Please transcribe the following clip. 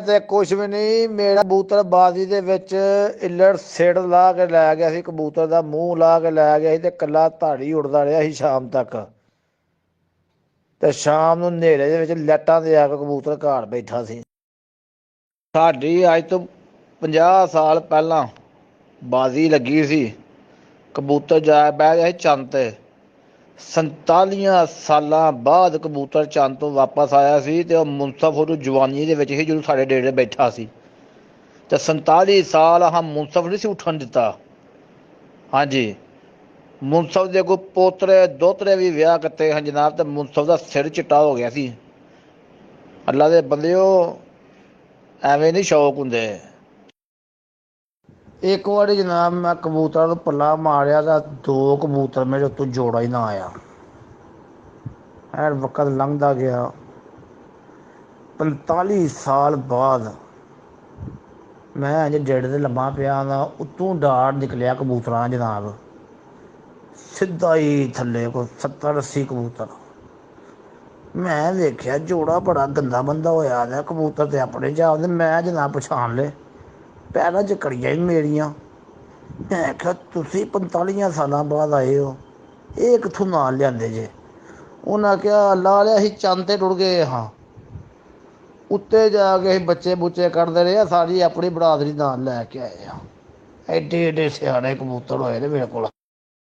ਤੇ ਕੁਛ ਵੀ ਨਹੀਂ। ਮੇਰਾ ਕਬੂਤਰ ਬਾਜ਼ੀ ਦੇ ਵਿੱਚ ਇੱਲੜ ਸਿੜ ਲਾ ਕੇ ਲੈ ਗਿਆ ਸੀ, ਕਬੂਤਰ ਦਾ ਮੂੰਹ ਲਾ ਕੇ ਲੈ ਗਿਆ ਸੀ ਤੇ ਕੱਲਾ ਧਾੜੀ ਉੱਡਦਾ ਰਿਹਾ ਸੀ ਸ਼ਾਮ ਤੱਕ। ਤੇ ਸ਼ਾਮ ਨੂੰ ਹਨੇਰੇ ਦੇ ਵਿੱਚ ਲਾਈਟਾਂ ਦੇ ਆ ਕੇ ਕਬੂਤਰ ਘਰ ਬੈਠਾ ਸੀ। ਸਾਡੀ ਅੱਜ ਤੋਂ 50 ਸਾਲ ਪਹਿਲਾਂ ਬਾਜ਼ੀ ਲੱਗੀ ਸੀ, ਕਬੂਤਰ ਜਾ ਬਹਿ ਗਿਆ ਸੀ ਚੰਦ ਤੇ। 47 ਸਾਲਾਂ ਬਾਅਦ ਕਬੂਤਰ ਚੰਦ ਤੋਂ ਵਾਪਸ ਆਇਆ ਸੀ ਤੇ ਉਹ ਮੁਨਸਫ ਉਹਨੂੰ ਜਵਾਨੀ ਦੇ ਵਿੱਚ ਸੀ ਜਦੋਂ ਸਾਡੇ ਡੇਰੇ ਬੈਠਾ ਸੀ। ਤੇ 47 ਸਾਲ ਆਹ ਮੁਨਸਫ ਨਹੀਂ ਸੀ ਉੱਠਣ ਦਿੱਤਾ। ਹਾਂਜੀ, ਮੁਨਸਫ ਦੇ ਕੋਈ ਪੋਤਰੇ ਦੋਤਰੇ ਵੀ ਵਿਆਹ ਕੀਤੇ ਹਨ ਜਨਾਬ, ਤੇ ਮੁਨਸਫ ਦਾ ਸਿਰ ਚਿੱਟਾ ਹੋ ਗਿਆ ਸੀ। ਅੱਲਾ ਦੇ ਬੰਦਿਓ, ਐਵੇਂ ਨਹੀਂ ਸ਼ੌਕ ਹੁੰਦੇ। ਇੱਕ ਵਾਰੀ ਜਨਾਬ ਮੈਂ ਕਬੂਤਰਾਂ ਨੂੰ ਪੱਲਾ ਮਾਰਿਆ ਤਾਂ 2 ਕਬੂਤਰ ਮੇਰੇ ਉੱਤੋਂ ਜੋੜਾ ਹੀ ਨਾ ਆਇਆ। ਐਨ ਵਕਤ ਲੰਘਦਾ ਗਿਆ। 45 ਸਾਲ ਬਾਅਦ ਮੈਂ ਅਜੇ ਡੇੜੇ ਤੇ ਲੰਮਾ ਪਿਆ ਦਾ, ਉੱਤੋਂ ਡਾਟ ਨਿਕਲਿਆ ਕਬੂਤਰਾਂ ਜਨਾਬ, ਸਿੱਧਾ ਹੀ ਥੱਲੇ ਕੋਈ 70-80 ਕਬੂਤਰ। ਮੈਂ ਵੇਖਿਆ ਜੋੜਾ ਬੜਾ ਗੰਦਾ ਬੰਦਾ ਹੋਇਆ ਦਾ, ਕਬੂਤਰ ਤੇ ਆਪਣੇ ਜਾਪਦੇ। ਮੈਂ ਜਨਾਬ ਪਛਾਣ ਲਏ, ਪੈਰਾਂ 'ਚ ਕੜੀਆਂ ਹੀ ਮੇਰੀਆਂ। ਮੈਂ ਆਖਿਆ ਤੁਸੀਂ 45 ਸਾਲਾਂ ਬਾਅਦ ਆਏ ਹੋ, ਇਹ ਕਿੱਥੋਂ ਨਾਲ ਲਿਆਂਦੇ ਜੇ? ਉਹਨਾਂ ਕਿਹਾ ਲਾ ਲਿਆ ਅਸੀਂ ਚੰਦ ਤੇ ਟੁਰ ਗਏ ਹਾਂ, ਉੱਤੇ ਜਾ ਕੇ ਅਸੀਂ ਬੱਚੇ ਬੁੱਚੇ ਕੱਢਦੇ ਰਹੇ ਆ, ਸਾਰੀ ਆਪਣੀ ਬਰਾਦਰੀ ਨਾਲ ਲੈ ਕੇ ਆਏ ਆ। ਐਡੇ ਐਡੇ ਸਿਆਣੇ ਕਬੂਤਰ ਹੋਏ ਨੇ ਮੇਰੇ ਕੋਲ।